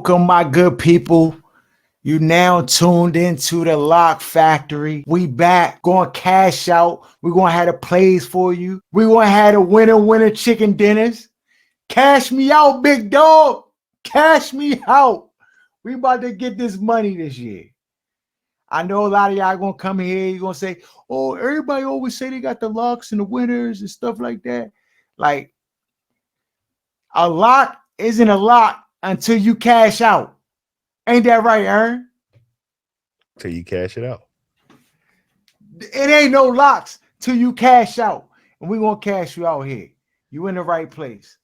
Welcome, my good people. You now tuned into the Lock Factory. We back, going cash out. We're going to have the plays for you. We're going to have the winner chicken dinners. Cash me out, big dog. Cash me out. We about to get this money this year. I know a lot of y'all going to come here. You're going to say, oh, everybody always say they got the locks and the winners and stuff like that. Like, a lock isn't a lock until you cash out. Ain't that right, Aaron? Till you cash it out. It ain't no locks till you cash out. And we're going to cash you out here. You in the right place.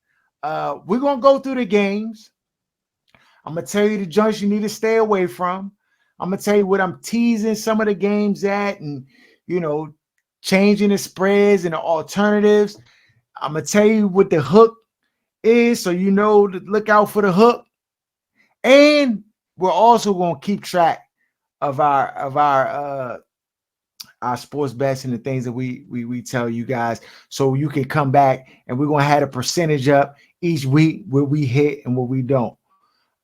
We're going to go through the games. I'm going to tell you the joints you need to stay away from. I'm going to tell you what I'm teasing some of the games at and, changing the spreads and the alternatives. I'm going to tell you what the hook is so you know to look out for the hook. And we're also going to keep track of our sports bets and the things that we tell you guys, so you can come back and we're going to have a percentage up each week where we hit and where we don't.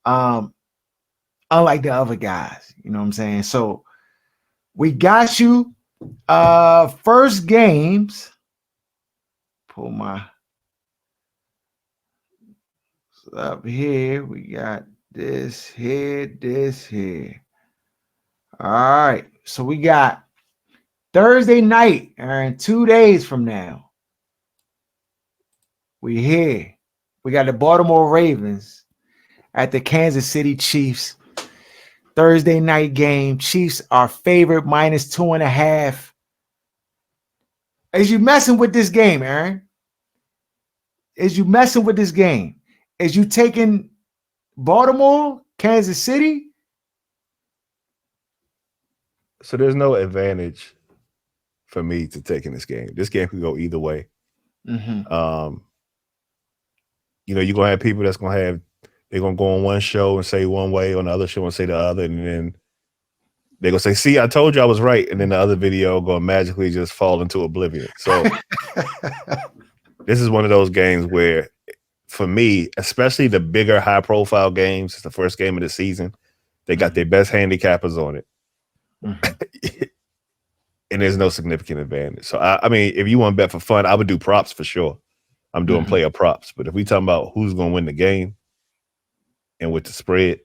Unlike the other guys, you know what I'm saying? So we got you. First games. Pull my up here. We got this here. All right. So we got Thursday night, and 2 days from now. We here. We got the Baltimore Ravens at the Kansas City Chiefs. Thursday night game. Chiefs are favored -2.5. As you messing with this game, Aaron? As you messing with this game? As you taking Baltimore, Kansas City? So there's no advantage for me to taking this game. This game could go either way. Mm-hmm. You're gonna have people that's gonna have, they're gonna go on one show and say one way, on the other show and say the other, and then they're gonna say, "See, I told you I was right," and then the other video gonna magically just fall into oblivion. So this is one of those games where, for me, especially the bigger, high-profile games, it's the first game of the season. They got their best handicappers on it. Mm-hmm. And there's no significant advantage. So, I mean, if you want to bet for fun, I would do props for sure. I'm doing player props. But if we talking about who's going to win the game and with the spread,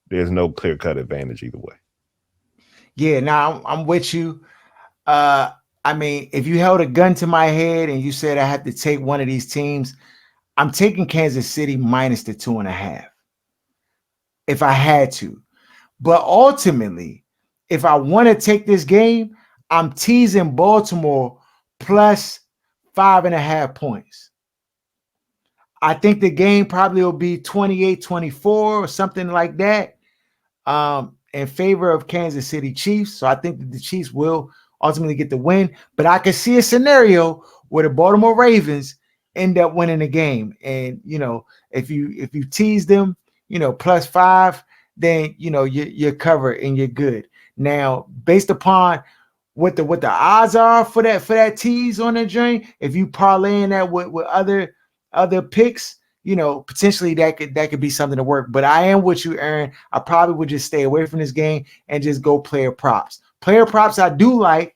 there's no clear-cut advantage either way. Yeah, now I'm with you. I mean, if you held a gun to my head and you said I had to take one of these teams, I'm taking Kansas City -2.5 if I had to. But ultimately, if I want to take this game, I'm teasing Baltimore +5.5 points. I think the game probably will be 28-24 or something like that in favor of Kansas City Chiefs. So I think that the Chiefs will ultimately get the win. But I can see a scenario where the Baltimore Ravens end up winning the game. And, if you tease them, +5, then, you're covered and you're good. Now, based upon what the odds are for that tease on the joint, if you parlaying that with other picks, potentially that could be something to work. But I am with you, Aaron. I probably would just stay away from this game and just go player props. Player props I do like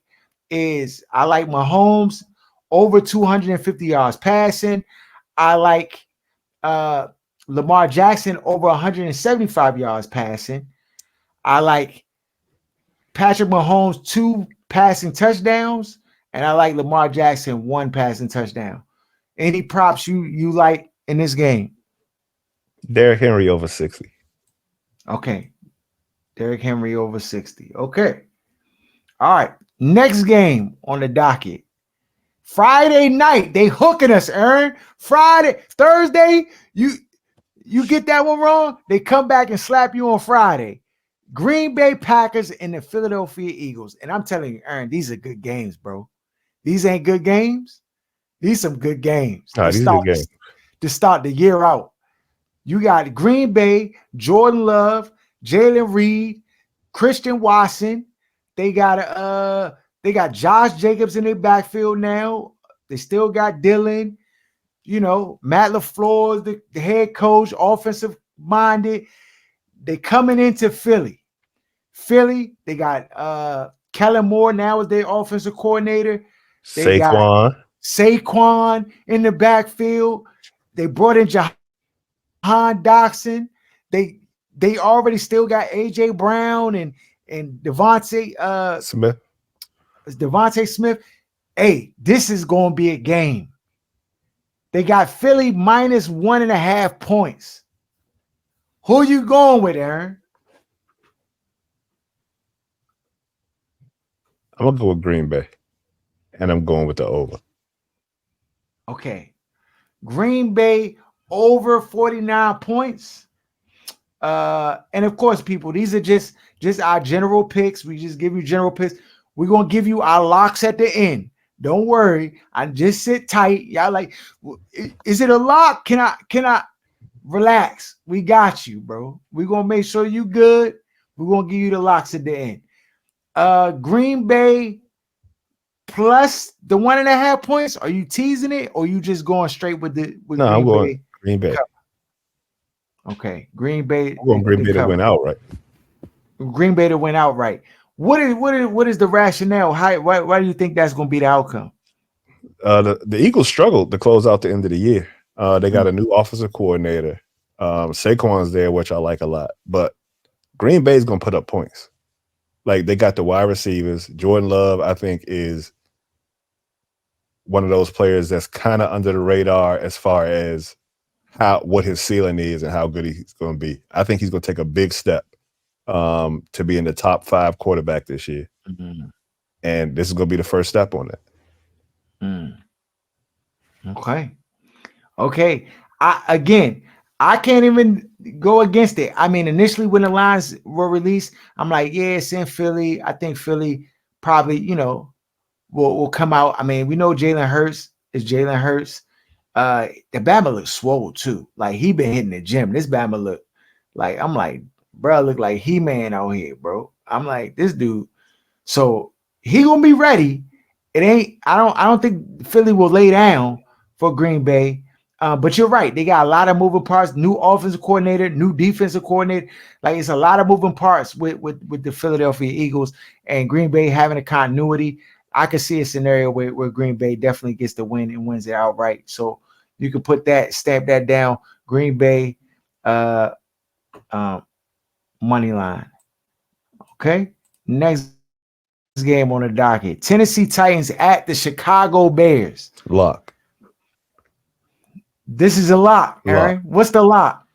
is I like Mahomes over 250 yards passing. I like Lamar Jackson over 175 yards passing. I like Patrick Mahomes 2 passing touchdowns, and I like Lamar Jackson 1 passing touchdown. Any props you like in this game? Derrick Henry over 60. Okay. Derrick Henry over 60. Okay. All right. Next game on the docket. Friday night. They hooking us, Aaron. Thursday, you get that one wrong, they come back and slap you on Friday. Green Bay Packers and the Philadelphia Eagles. And I'm telling you, Aaron, these are good games, bro. These ain't good games. These some good games. These are good games. To start the year out. You got Green Bay, Jordan Love, Jalen Reed, Christian Watson. They got Josh Jacobs in their backfield now. They still got Dylan. Matt LaFleur is the head coach, offensive minded. They coming into Philly. Philly, they got Kellen Moore now as their offensive coordinator. They got Saquon. Saquon in the backfield. They brought in Jahan Dotson. They already still got AJ Brown and Smith. Devontae Smith. Hey, this is gonna be a game. They got Philly minus 1.5 points. Who you going with, Aaron? I'm gonna go with Green Bay, and I'm going with the over. Okay. Green Bay over 49 points. And of course, people, these are just our general picks. We just give you general picks. We're gonna give you our locks at the end. Don't worry. I just sit tight. Y'all like, is it a lock? Can I relax? We got you, bro. We're gonna make sure you good. We're gonna give you the locks at the end. Green Bay plus the 1.5 points. Are you teasing it or you just going straight with No, I'm going Green Bay. Okay, Green Bay. I'm going Green Bay to win outright. Green Bay to win outright. What is the rationale? Why do you think that's going to be the outcome? The Eagles struggled to close out the end of the year. They got a new offensive coordinator. Saquon's there, which I like a lot. But Green Bay's going to put up points. Like, they got the wide receivers. Jordan Love, I think, is one of those players that's kind of under the radar as far as what his ceiling is and how good he's going to be. I think he's going to take a big step to be in the top 5 quarterback this year. Mm-hmm. And this is going to be the first step on that. Okay. I can't even go against it. I mean, initially when the lines were released, I'm like, yeah, it's in Philly. I think Philly probably, will come out. I mean, we know Jalen Hurts is Jalen Hurts. The Bama looks swole too. Like, he been hitting the gym. This Bama look like, I'm like, bro, look like He-Man out here, bro. I'm like, this dude. So he gonna be ready. I don't think Philly will lay down for Green Bay. But you're right. They got a lot of moving parts. New offensive coordinator, new defensive coordinator. Like, it's a lot of moving parts with the Philadelphia Eagles and Green Bay having a continuity. I could see a scenario where Green Bay definitely gets the win and wins it outright. So you can stamp that down. Green Bay money line. Okay. Next game on the docket. Tennessee Titans at the Chicago Bears. Lock. This is a lock, Aaron. What's the lock?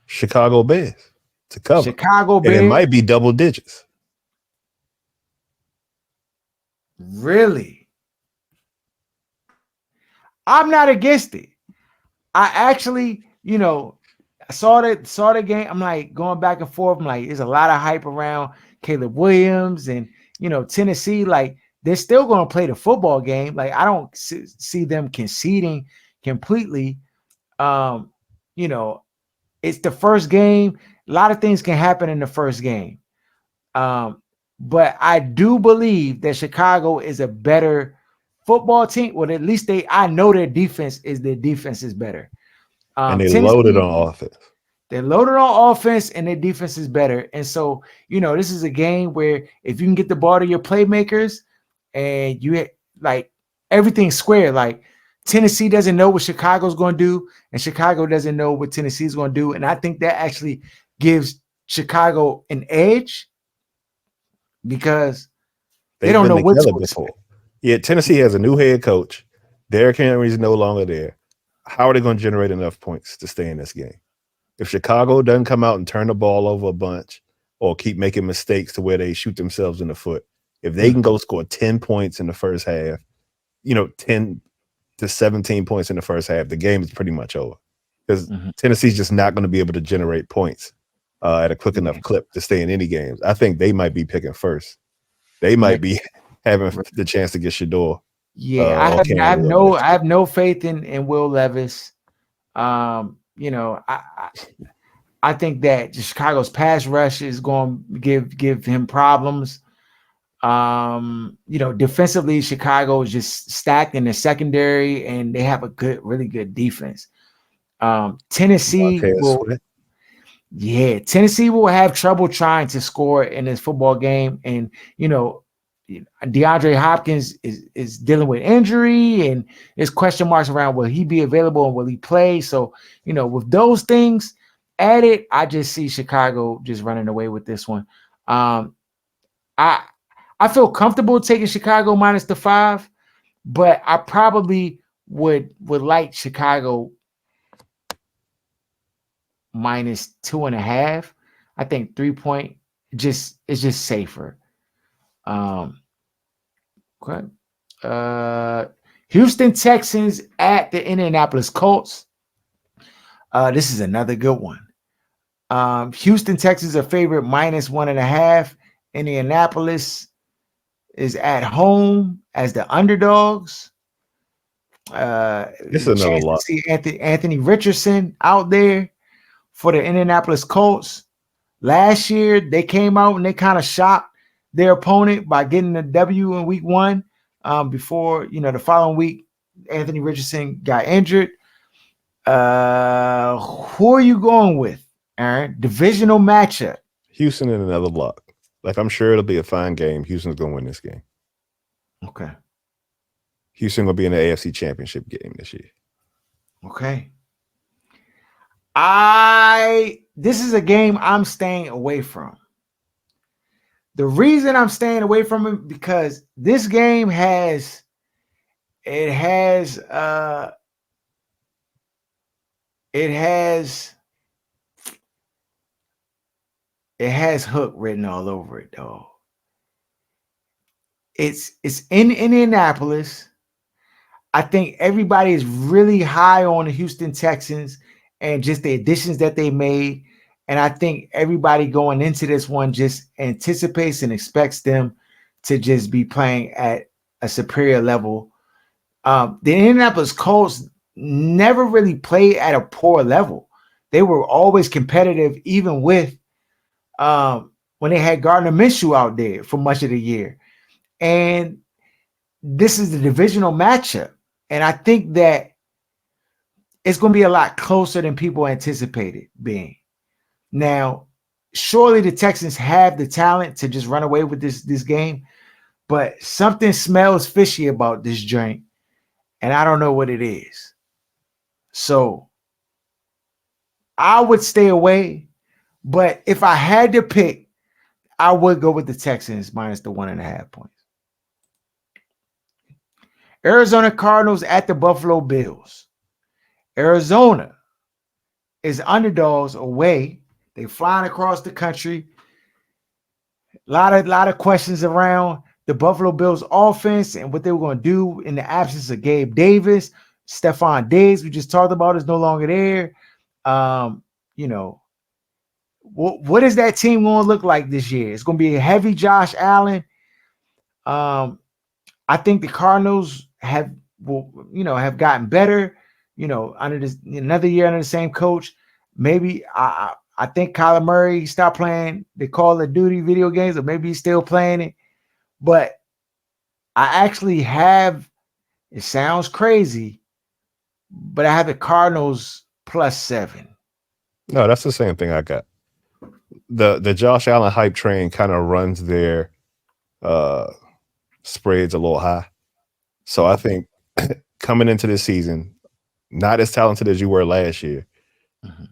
Chicago Bears to cover. Chicago Bears. And it might be double digits. Really? I'm not against it. I actually, I saw the game. I'm like going back and forth. I'm like, there's a lot of hype around Caleb Williams and, Tennessee. Like, they're still going to play the football game. Like, I don't see them conceding completely. It's the first game. A lot of things can happen in the first game. But I do believe that Chicago is a better football team. Well, at least I know their defense is better. And they Tennessee, loaded on offense. They're loaded on offense and their defense is better. And so, this is a game where if you can get the ball to your playmakers and you like everything square, like Tennessee doesn't know what Chicago's going to do and Chicago doesn't know what Tennessee's going to do. And I think that actually gives Chicago an edge because they don't know what's before. Yeah, Tennessee has a new head coach. Derrick Henry's no longer there. How are they going to generate enough points to stay in this game? If Chicago doesn't come out and turn the ball over a bunch or keep making mistakes to where they shoot themselves in the foot, if they can go score 10 points in the first half, 10 to 17 points in the first half, the game is pretty much over. Because Tennessee's just not going to be able to generate points at a quick enough clip to stay in any games. I think they might be picking first. They might be having the chance to get Shador. Yeah, I have no faith in Will Levis. I think that Chicago's pass rush is going to give him problems. Defensively, Chicago is just stacked in the secondary, and they have a really good defense. Tennessee Yeah, Tennessee will have trouble trying to score in this football game, and you know, DeAndre Hopkins is dealing with injury, and there's question marks around will he be available and will he play. So with those things added, I just see Chicago just running away with this one. Um, I I feel comfortable taking Chicago minus the 5, but I probably would like Chicago minus 2.5. I think 3 point just is just safer. Um, okay. Uh, Houston Texans at the Indianapolis Colts. This is another good one. Houston Texans are favorite minus 1.5. Indianapolis is at home as the underdogs. This is The another chance to lot. see Anthony Richardson out there for the Indianapolis Colts. Last year, they came out and they kind of shocked their opponent by getting a W in week 1. Before the following week, Anthony Richardson got injured. Who are you going with, Aaron? Divisional matchup. Houston in another lot. Like, I'm sure it'll be a fine game. Houston's going to win this game. Okay. Houston will be in the AFC Championship game this year. Okay. This is a game I'm staying away from. The reason I'm staying away from it because this game has it has hook written all over it, though. It's in Indianapolis. I think everybody is really high on the Houston Texans and just the additions that they made. And I think everybody going into this one just anticipates and expects them to just be playing at a superior level. The Indianapolis Colts never really played at a poor level. They were always competitive, even with when they had Gardner Minshew out there for much of the year. And this is the divisional matchup. And I think that it's going to be a lot closer than people anticipated being. Now, surely the Texans have the talent to just run away with this game, but something smells fishy about this joint, and I don't know what it is. So I would stay away, but if I had to pick, I would go with the Texans minus the 1.5 points. Arizona Cardinals at the Buffalo Bills. Arizona is underdogs away. They flying across the country. A lot of questions around the Buffalo Bills offense and what they were going to do in the absence of Gabe Davis. Stephon Diggs, we just talked about, is no longer there. What is that team going to look like this year? It's going to be a heavy Josh Allen. I think the Cardinals have gotten better, under this another year under the same coach. Maybe I think Kyler Murray stopped playing the Call of Duty video games, or maybe he's still playing it. But I actually have, it sounds crazy, but I have the Cardinals +7. No, that's the same thing I got. The Josh Allen hype train kind of runs their spreads a little high. So I think coming into this season, not as talented as you were last year,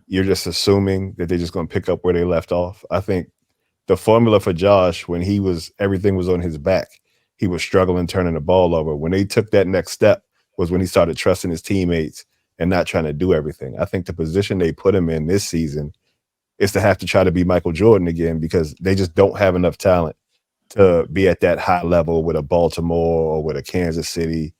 you're just assuming that they're just going to pick up where they left off. I think the formula for Josh, when everything was on his back, he was struggling turning the ball over. When they took that next step was when he started trusting his teammates and not trying to do everything. I think the position they put him in this season is to have to try to be Michael Jordan again, because they just don't have enough talent to be at that high level with a Baltimore or with a Kansas City,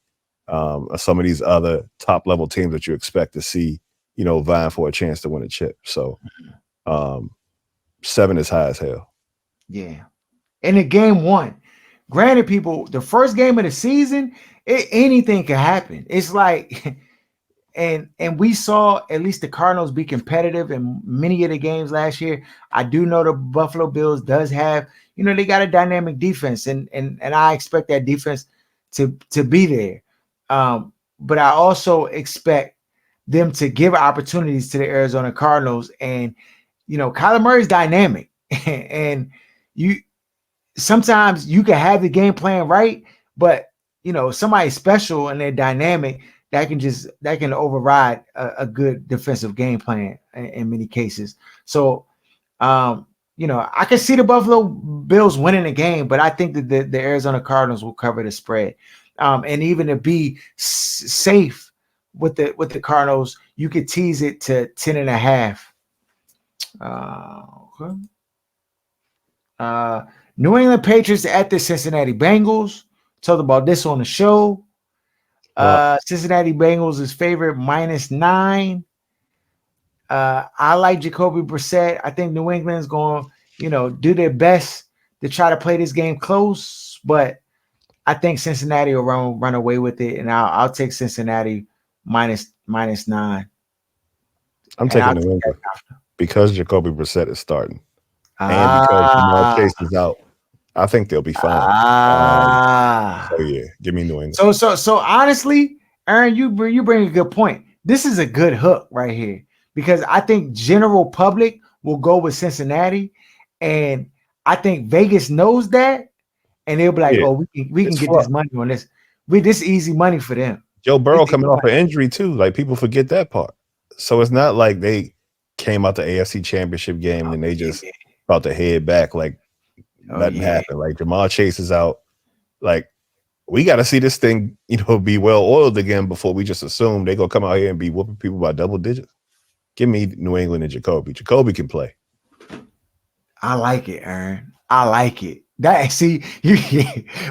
or some of these other top level teams that you expect to see, vying for a chance to win a chip. So 7 is high as hell. Yeah. And in game 1, granted, people, the first game of the season, anything can happen. It's like, and we saw at least the Cardinals be competitive in many of the games last year. I do know the Buffalo Bills does have, they got a dynamic defense, and I expect that defense to be there. But I also expect them to give opportunities to the Arizona Cardinals. And Kyler Murray's dynamic, and you sometimes you can have the game plan right, but somebody special and they're dynamic that can override a good defensive game plan in many cases. So I can see the Buffalo Bills winning the game, but I think that the Arizona Cardinals will cover the spread. And even to be safe with the Cardinals, you could tease it to 10.5. Okay. New England Patriots at the Cincinnati Bengals. Talked about this on the show. Cincinnati Bengals is favorite -9. I like Jacoby Brissett. I think New England's going to, do their best to try to play this game close, but I think Cincinnati will run away with it, and I'll take Cincinnati -9. I'm taking New England because Jacoby Brissett is starting, and because Jamar Chase is out. I think they'll be fine. So yeah, give me New England. So honestly, Aaron, you bring a good point. This is a good hook right here because I think general public will go with Cincinnati, and I think Vegas knows that, and they'll be like, "Oh, we can get this money on this. This easy money for them." Joe Burrow coming off an injury too. Like people forget that part. So it's not like they came out the AFC Championship game and they just about to head back like nothing happened. Like Jamar Chase is out. Like we got to see this thing, be well oiled again before we just assume they're gonna come out here and be whooping people by double digits. Give me New England and Jacoby. Jacoby can play. I like it, Aaron. I like it.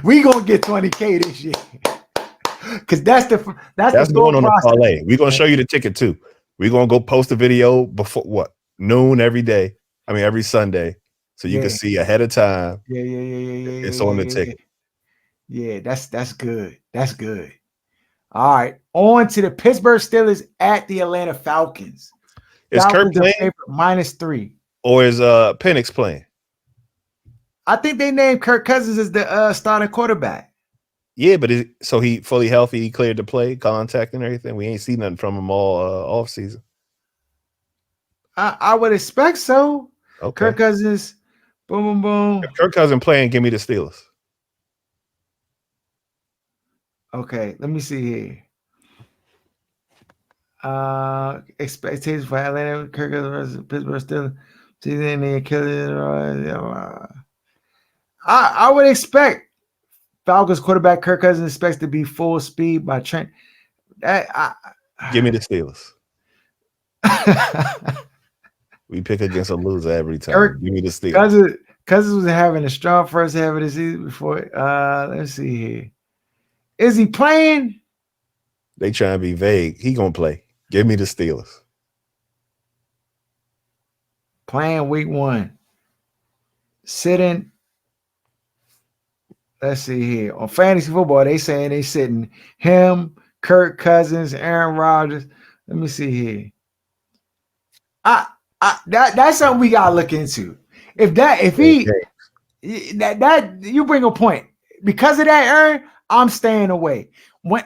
We gonna get 20K this year. Because that's the going on the parlay. We're gonna show you the ticket too. We're gonna go post a video before noon every day. I mean every Sunday. So you can see ahead of time. Yeah. It's on the ticket. Yeah, that's good. That's good. All right. On to the Pittsburgh Steelers at the Atlanta Falcons. Is Kirk playing? -3. Or is Penix playing? I think they named Kirk Cousins as the starting quarterback. Yeah, but so he fully healthy, he cleared to play, contact and everything. We ain't seen nothing from him all off season. I would expect so. Okay. Kirk Cousins, boom. If Kirk Cousins playing, give me the Steelers. Okay, let me see here. Expectations for Atlanta, Kirk Cousins versus Pittsburgh Steelers. I would expect Falcons quarterback Kirk Cousins expects to be full speed by Trent. Give me the Steelers. We pick against a loser every time. Give me the Steelers. Cousins was having a strong first half of the season before. Let's see here. Is he playing? They trying to be vague. He gonna play. Give me the Steelers. Playing week 1. Sitting. Let's see here. On fantasy football, they saying they sitting him, Kirk Cousins, Aaron Rodgers. Let me see here. That's something we gotta look into. If you bring a point. Because of that, Aaron, I'm staying away. When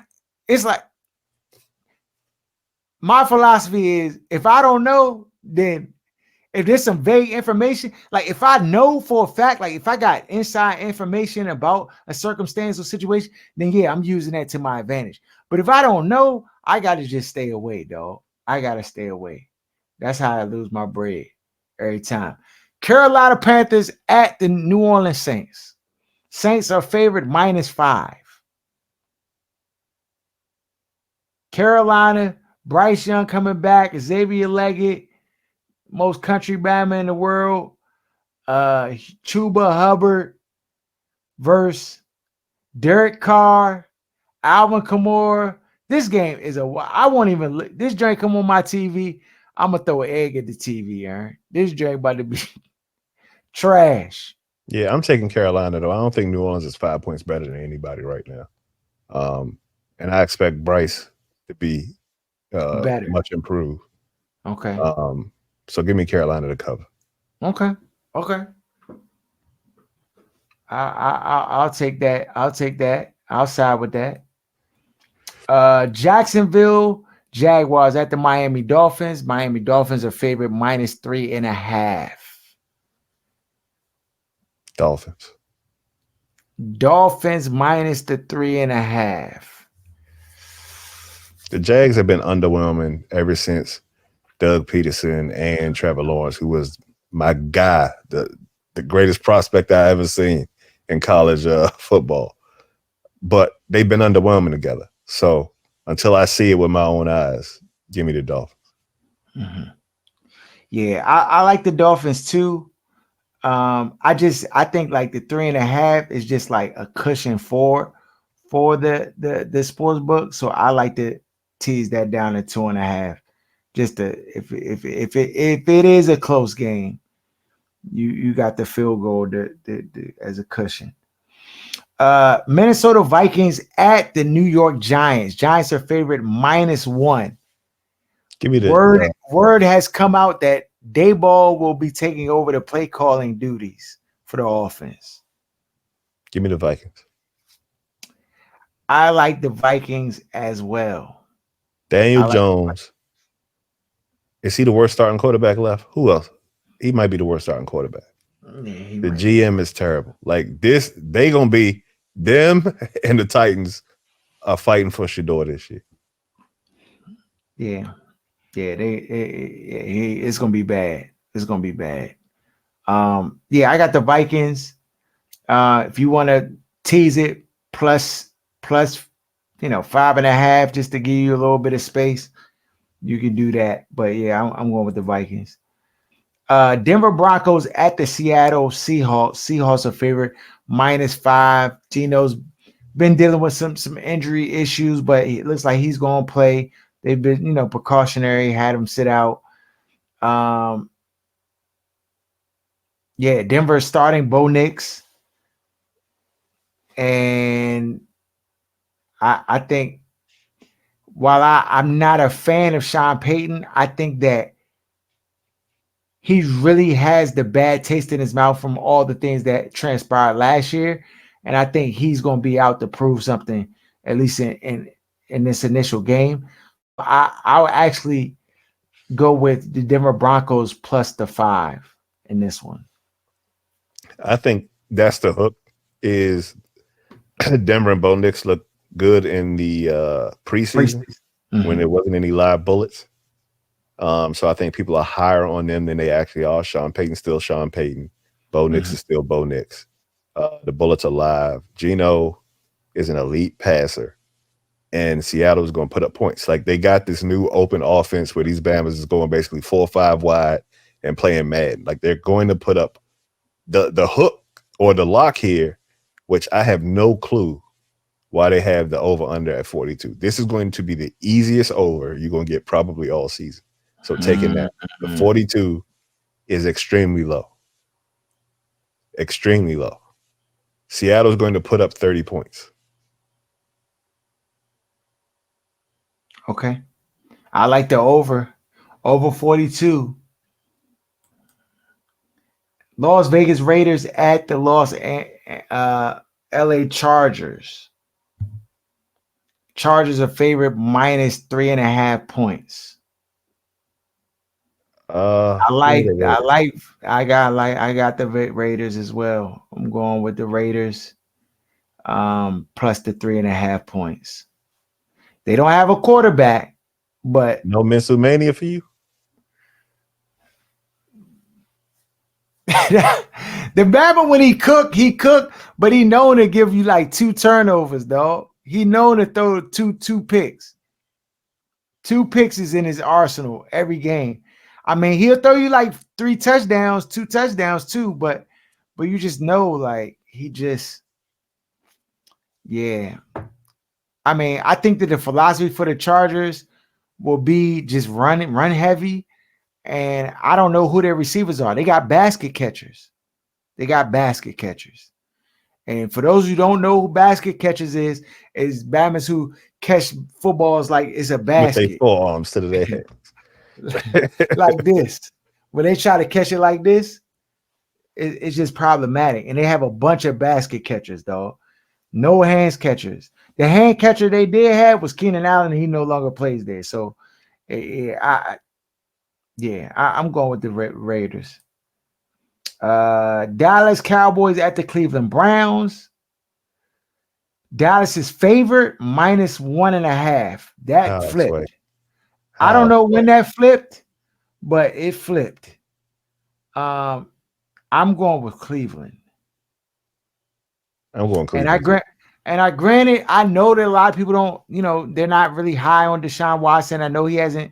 it's like my philosophy is if I don't know, then if there's some vague information, like if I know for a fact, like if I got inside information about a circumstance or situation, then yeah, I'm using that to my advantage. But if I don't know, I got to just stay away, dog. I got to stay away. That's how I lose my bread every time. Carolina Panthers at the New Orleans Saints. Saints are favored -5. Carolina, Bryce Young coming back, Xavier Leggett, most country bandman in the world, Chuba Hubbard versus Derek Carr, Alvin Kamara. This game is I won't even this drink come on my TV. I'm gonna throw an egg at the TV, Aaron. This drink about to be trash. Yeah, I'm taking Carolina though. I don't think New Orleans is 5 points better than anybody right now. And I expect Bryce to be better, much improved. Okay. So give me Carolina to cover. Okay. I'll take that. I'll side with that. Jacksonville Jaguars at the Miami Dolphins. Miami Dolphins are favorite -3.5. Dolphins. Dolphins minus the 3.5. The Jags have been underwhelming ever since Doug Peterson and Trevor Lawrence, who was my guy, the greatest prospect I ever seen in college football. But they've been underwhelming together. So until I see it with my own eyes, give me the Dolphins. Mm-hmm. Yeah, I like the Dolphins too. I think like the 3.5 is just like a cushion for the sports book. So I like to tease that down to 2.5. Just to if it is a close game, you got the field goal as a cushion. Minnesota Vikings at the New York Giants. Giants are favorite -1. Give me the Word has come out that Dayball will be taking over the play calling duties for the offense. Give me the Vikings. I like the Vikings as well. Daniel Jones. Is he the worst starting quarterback left? Who else? He might be the worst starting quarterback. Yeah, the GM is terrible. Like this, they gonna be them and the Titans are fighting for Shador this year. Yeah, it's gonna be bad. It's gonna be bad. Yeah, I got the Vikings. If you want to tease it, plus 5.5, just to give you a little bit of space, you can do that. But yeah, I'm going with the Vikings. Denver Broncos at the Seattle Seahawks. Seahawks are favorite -5. Gino's been dealing with some injury issues, but it looks like he's going to play. They've been, precautionary, had him sit out. Yeah, Denver starting Bo Nix. And I think while I'm not a fan of Sean Payton, I think that he really has the bad taste in his mouth from all the things that transpired last year. And I think he's going to be out to prove something, at least in this initial game. So I'll actually go with the Denver Broncos plus the 5 in this one. I think that's the hook is Denver and Bo Nix look good in the preseason when there wasn't any live bullets. So I think people are higher on them than they actually are. Sean Payton's still Sean Payton. Bo Nix is still Bo Nix. The bullets are live. Gino is an elite passer. And Seattle is going to put up points. Like they got this new open offense where these Bammers is going basically 4 or 5 wide and playing Madden. Like they're going to put up the hook or the lock here, which I have no clue why they have the over under at 42. This is going to be the easiest over you're going to get probably all season. So taking that, the 42 is extremely low. Extremely low. Seattle's going to put up 30 points. Okay. I like the over 42. Las Vegas Raiders at the LA Chargers. Chargers are favorite -3.5 points. I got the Raiders as well. I'm going with the Raiders plus the 3.5 points. They don't have a quarterback, but no mental mania for you. The Bama, when he cooked, but he known to give you like 2 turnovers, dog. He known to throw two picks. 2 picks is in his arsenal every game. I mean, he'll throw you like 3 touchdowns, 2 touchdowns too, but you just know like he just, yeah. I mean, I think that the philosophy for the Chargers will be just run heavy. And I don't know who their receivers are. They got basket catchers. And for those who don't know who basket catchers is Bammers who catch footballs like it's a basket. With their forearms to their heads. Like this. When they try to catch it like this, it's just problematic. And they have a bunch of basket catchers, dog. No hands catchers. The hand catcher they did have was Keenan Allen, and he no longer plays there. So, I'm going with the Raiders. Dallas Cowboys at the Cleveland Browns. Dallas is favored -1.5. That House way. flipped. I don't know when way. that flipped, but it flipped. I'm going with Cleveland. I'm going And Cleveland. I granted, I know that a lot of people don't, they're not really high on Deshaun Watson. I know he hasn't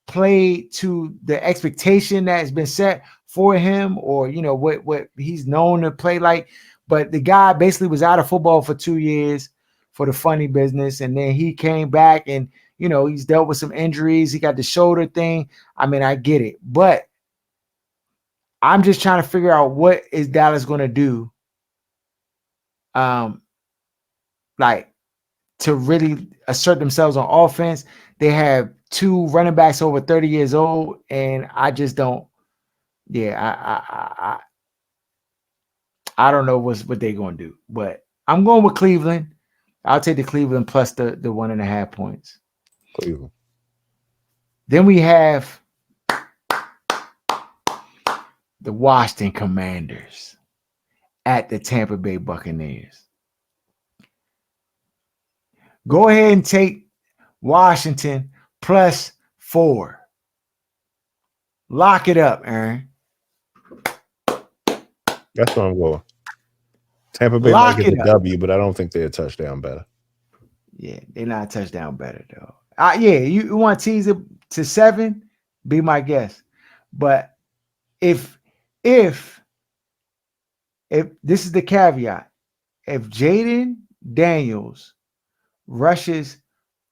played to the expectation that has been set for him, or what he's known to play like. But the guy basically was out of football for 2 years for the funny business, and then he came back, and he's dealt with some injuries. He got the shoulder thing. I mean, I get it, but I'm just trying to figure out what is Dallas going to do, like to really assert themselves on offense. They have 2 running backs over 30 years old, and I just don't. Yeah, I don't know what they're going to do, but I'm going with Cleveland. I'll take the Cleveland plus the 1.5 points. Cleveland. Then we have the Washington Commanders at the Tampa Bay Buccaneers. Go ahead and take Washington +4. Lock it up, Aaron. That's what I'm going. Tampa Bay might get the W, but I don't think they're a touchdown better. Yeah, they're not a touchdown better, though. You want to tease it to 7? Be my guest. But if this is the caveat, if Jaden Daniels rushes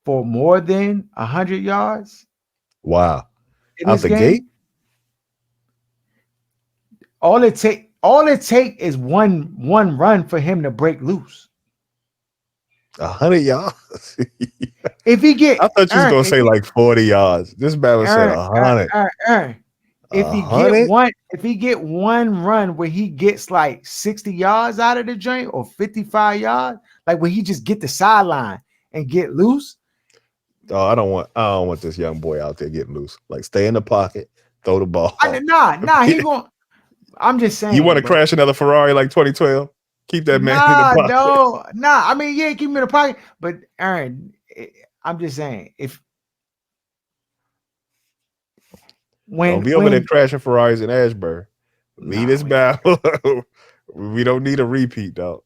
for more than 100 yards, wow, out the gate, all it take is one run for him to break loose. 100 yards. If he get, I thought you was gonna say like 40 yards. This man was said 100. If he get one run where he gets like 60 yards out of the joint, or 55 yards, like where he just get the sideline and get loose. Oh, I don't want this young boy out there getting loose. Like, stay in the pocket, throw the ball. He going. I'm just saying. You want to crash another Ferrari like 2012? Keep that man in the pocket. I mean, yeah, keep him in the pocket. But Aaron, I'm just saying, don't be over there crashing Ferraris in Ashburn. Leave this battle. We don't need a repeat, dog.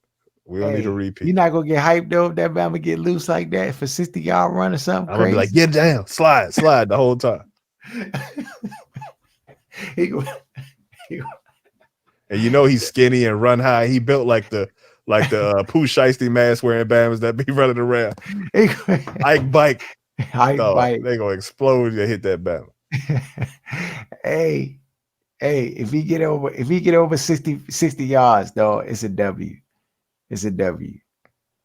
We don't need a repeat. You're not gonna get hyped though if that Bama get loose like that for 60-yard run or something. I'm gonna be like, get down, slide the whole time. And he's skinny and run high. He built like the Pooh Shiesty mask wearing Bama's that be running around. Ike Bike. They gonna explode and hit that Bama. Hey, if he get over 60 yards, though, it's a W. It's a W.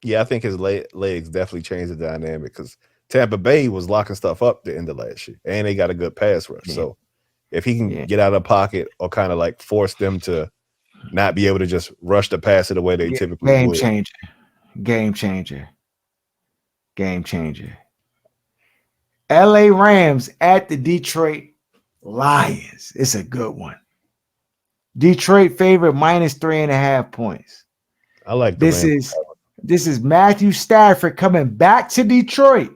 Yeah, I think his legs definitely changed the dynamic, because Tampa Bay was locking stuff up the end of last year, and they got a good pass rush. Yeah. So if he can get out of the pocket, or kind of like force them to not be able to just rush the pass it the way they typically would. Game changer. LA Rams at the Detroit Lions. It's a good one. Detroit favorite -3.5 points. I like this is Matthew Stafford coming back to Detroit.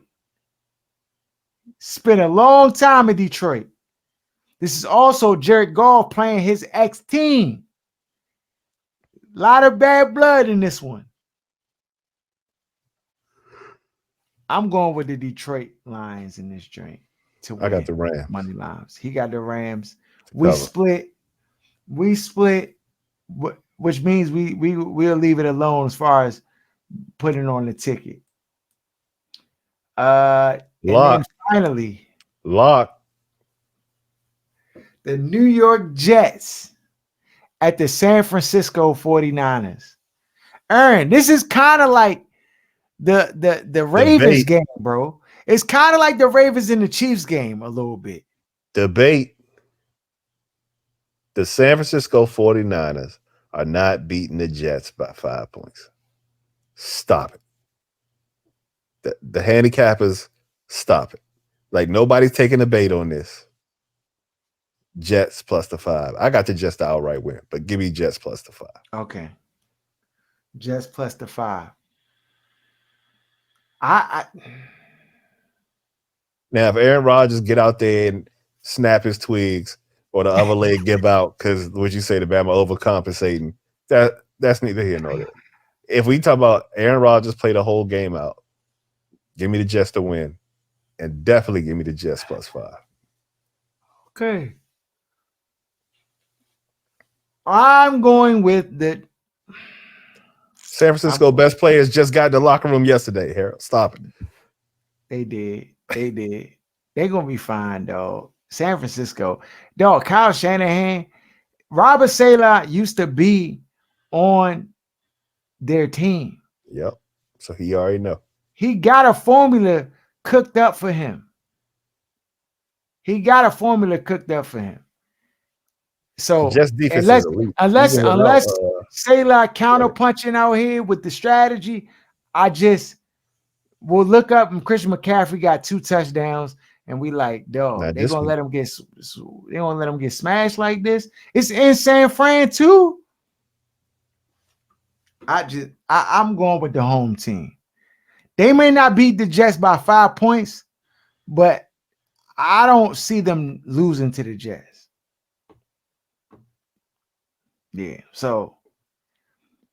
Spent a long time in Detroit. This is also Jared Goff playing his ex-team. A lot of bad blood in this one. I'm going with the Detroit Lions in this joint. I got the Rams. Money lines. He got the Rams. We split, which means we'll leave it alone as far as putting on the ticket. And then finally, lock. The New York Jets at the San Francisco 49ers. Aaron, this is kind of like the Ravens game, bro. It's kind of like the Ravens and the Chiefs game a little bit. Debate. The San Francisco 49ers are not beating the Jets by 5 points. Stop it. The handicappers, stop it. Like nobody's taking the bait on this. Jets plus the 5. I got the Jets to outright win, but give me Jets plus the 5. Okay. Jets plus the 5. I Now, if Aaron Rodgers get out there and snap his twigs or the other leg give out because what you say, the Bama overcompensating, that's neither here nor there. If we talk about Aaron Rodgers play the whole game out, give me the Jets to win, and definitely give me the Jets plus 5. okay. I'm going with the San Francisco best players just got in the locker room yesterday. Harold, stop it. They did. They're gonna be fine, dog. San Francisco. Dog, Kyle Shanahan, Robert Saleh used to be on their team. Yep. So he already know. He got a formula cooked up for him. So Just defense unless is elite. unless Even without, unless Saleh counter punching out here with the strategy, I just will look up and Christian McCaffrey got 2 touchdowns, and we like, dog, they're gonna let him get smashed like this. It's in San Fran too. I'm going with the home team. They may not beat the Jets by 5 points, but I don't see them losing to the Jets. Yeah, so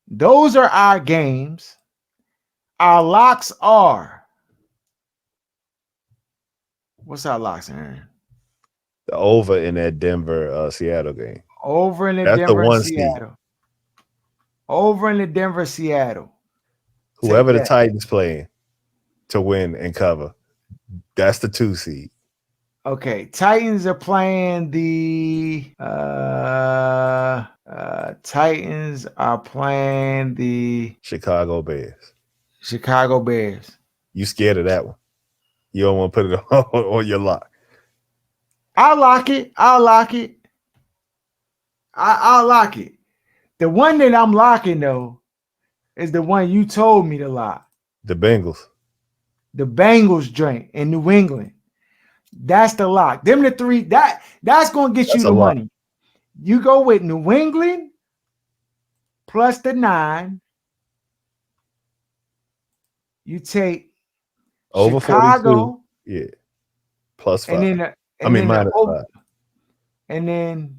those are our games. Our locks are. What's our locks, Aaron? the over in that Denver Seattle game. Over in the That's Denver the and 1 seed. Seattle. Over in the Denver, Seattle. Whoever the Titans playing to win and cover, that's the 2 seed. Okay, Titans are playing the Chicago Bears. Chicago Bears. You scared of that one? You don't want to put it on your lock. I'll lock it. I'll lock it. The one that I'm locking though is the one you told me to lock. The Bengals. The Bengals drink in New England. That's the lock. Them the 3. That's gonna get you the money. You go with New England plus the 9. You take over Chicago. 42. Yeah. Plus 5. And then minus 5. And then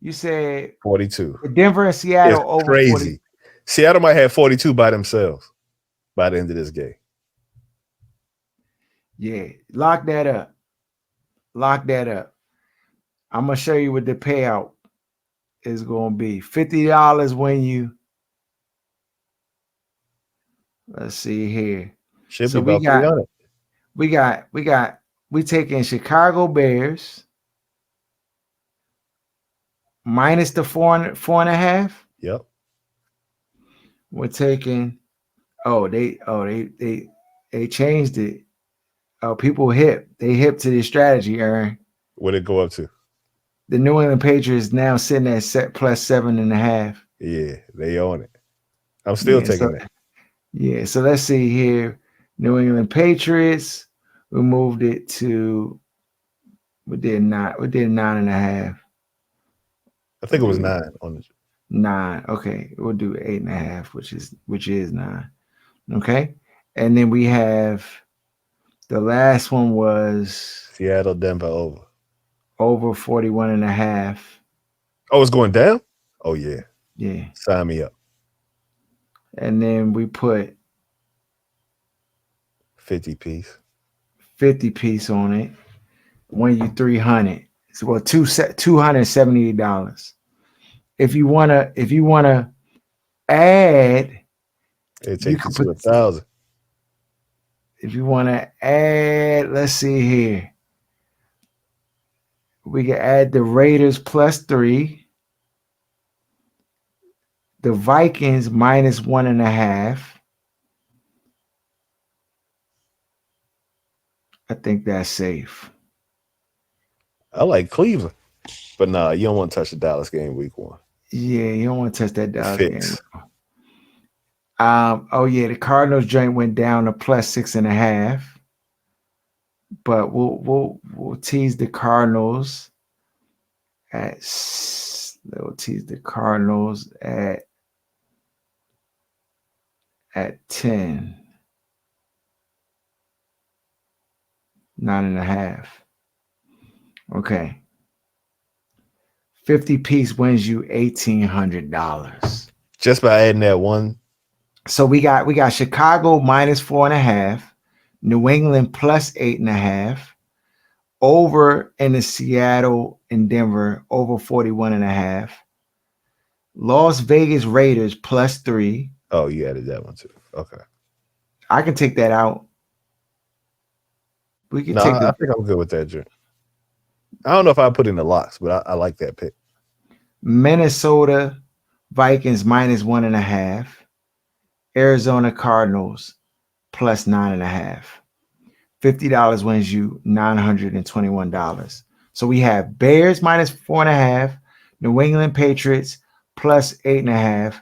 you said 42. Denver and Seattle it's over crazy. 40. Seattle might have 42 by themselves by the end of this game. Yeah, lock that up. I'm gonna show you what the payout is gonna be. $50 when you. Let's see here. Should be about 300. We taking Chicago Bears minus the 4.5. Yep. We're taking. They changed it. People hip. They hip to this strategy, Aaron. What'd it go up to? The New England Patriots now sitting at plus 7.5. Yeah, they own it. I'm still taking that. Yeah, so let's see here. New England Patriots. We moved it to. We did 9.5. I think it was 9 on the 9. Okay, we'll do 8.5, which is 9. Okay, and then we have the last one was Seattle Denver over 41.5. Oh, it's going down? Oh yeah. Yeah. Sign me up. And then we put 50 piece on it. When you 300. So well, $278. If you wanna add, it takes you to 1,000. If you want to add, let's see here. We can add the Raiders plus 3. The Vikings minus 1.5. I think that's safe. I like Cleveland. But nah, you don't want to touch the Dallas game week 1. Yeah, you don't want to touch that Dallas game. Oh yeah, the Cardinals joint went down to plus 6.5. But we'll tease the Cardinals we'll tease the Cardinals at 10, 9.5. Okay. 50 piece wins you $1,800. Just by adding that one. So we got Chicago minus 4.5, New England plus 8.5, over in the Seattle and Denver over 41.5, Las Vegas Raiders plus 3. Oh, you added that one too. Okay. I can take that out. We can No, take I the think I'm good with that, Jim. I don't know if I put in the locks, but I like that pick. Minnesota Vikings minus 1.5, Arizona Cardinals plus 9.5. $50 wins you $921. So we have Bears minus 4.5, New England Patriots plus 8.5,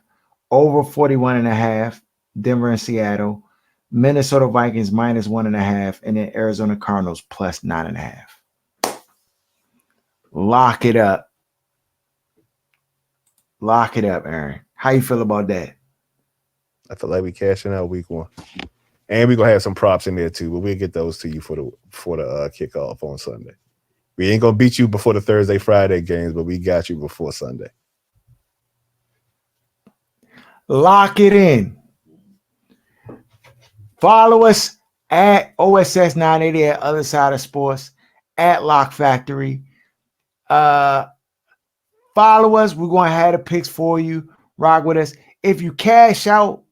over 41.5, Denver and Seattle, Minnesota Vikings minus 1.5, and then Arizona Cardinals plus 9.5. Lock it up. Lock it up, Aaron. How you feel about that? I feel like we cashing out week 1. And we're gonna have some props in there too, but we'll get those to you for the kickoff on Sunday. We ain't gonna beat you before the Thursday, Friday games, but we got you before Sunday. Lock it in. Follow us at OSS 980 at Other Side of Sports, at Lock Factory. Follow us. We're going to have the picks for you. Rock with us. If you cash out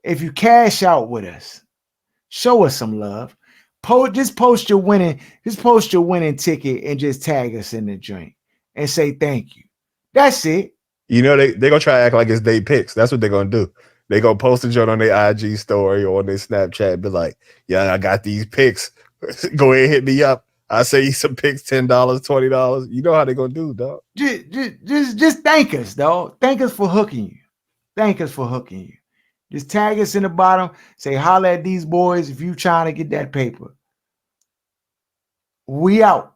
with us, show us some love. Just post your winning ticket and just tag us in the joint and say thank you. That's it. You know, they're gonna try to act like it's they picks. That's what they're gonna do. They're gonna post a joint on their IG story or on their Snapchat and be like, yeah, I got these picks. Go ahead, hit me up. I say you some picks, $10, $20. You know how they're gonna do, dog. Just thank us, dog. Thank us for hooking you. Thank us for hooking you. Just tag us in the bottom. Say holla at these boys if you trying to get that paper. We out.